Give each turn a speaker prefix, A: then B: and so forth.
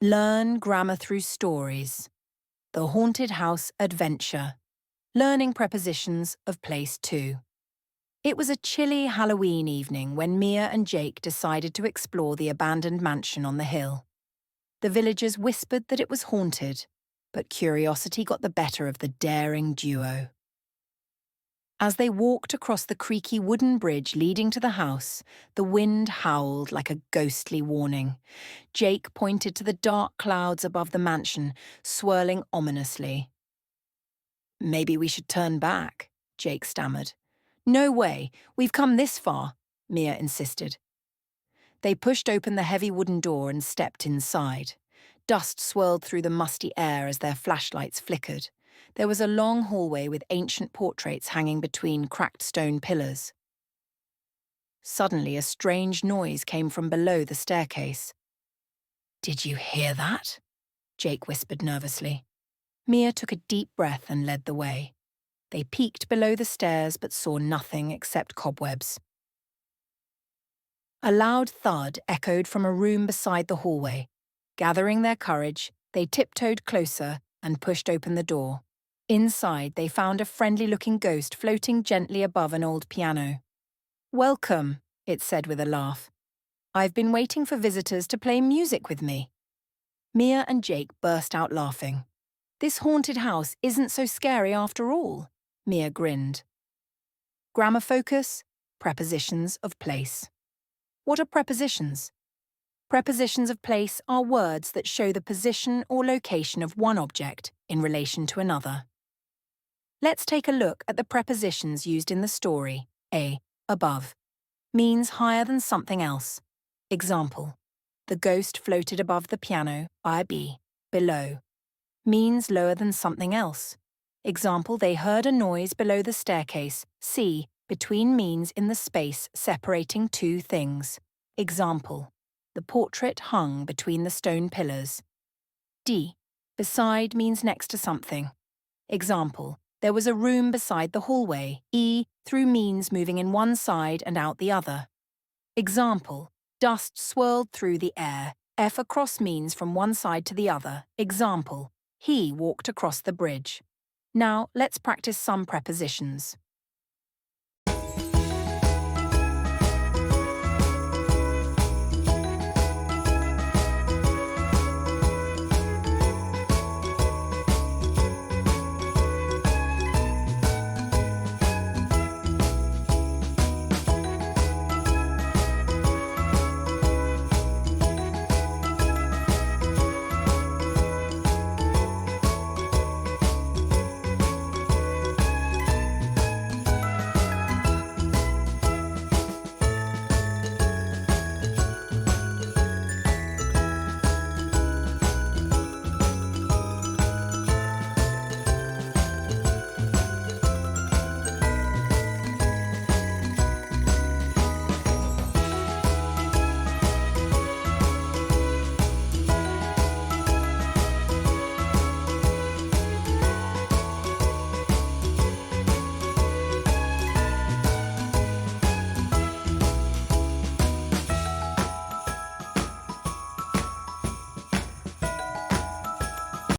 A: Learn grammar through stories. The Haunted House Adventure. Learning prepositions of place 2. It was a chilly Halloween evening when Mia and Jake decided to explore the abandoned mansion on the hill. The villagers whispered that it was haunted, but curiosity got the better of the daring duo. As they walked across the creaky wooden bridge leading to the house, the wind howled like a ghostly warning. Jake pointed to the dark clouds above the mansion, swirling ominously. "Maybe we should turn back," Jake stammered. "No way, we've come this far," Mia insisted. They pushed open the heavy wooden door and stepped inside. Dust swirled through the musty air as their flashlights flickered. There was a long hallway with ancient portraits hanging between cracked stone pillars. Suddenly, a strange noise came from below the staircase. "Did you hear that?" Jake whispered nervously. Mia took a deep breath and led the way. They peeked below the stairs but saw nothing except cobwebs. A loud thud echoed from a room beside the hallway. Gathering their courage, they tiptoed closer and pushed open the door. Inside, they found a friendly-looking ghost floating gently above an old piano. "Welcome," it said with a laugh. "I've been waiting for visitors to play music with me." Mia and Jake burst out laughing. "This haunted house isn't so scary after all," Mia grinned. Grammar focus, prepositions of place. What are prepositions? Prepositions of place are words that show the position or location of one object in relation to another. Let's take a look at the prepositions used in the story. Above, means higher than something else. Example, the ghost floated above the piano. Below, means lower than something else. Example, they heard a noise below the staircase. Between means in the space separating two things. Example, the portrait hung between the stone pillars. Beside means next to something. Example, there was a room beside the hallway. Through means moving in one side and out the other. Example, dust swirled through the air. Across means from one side to the other. Example, he walked across the bridge. Now let's practice some prepositions.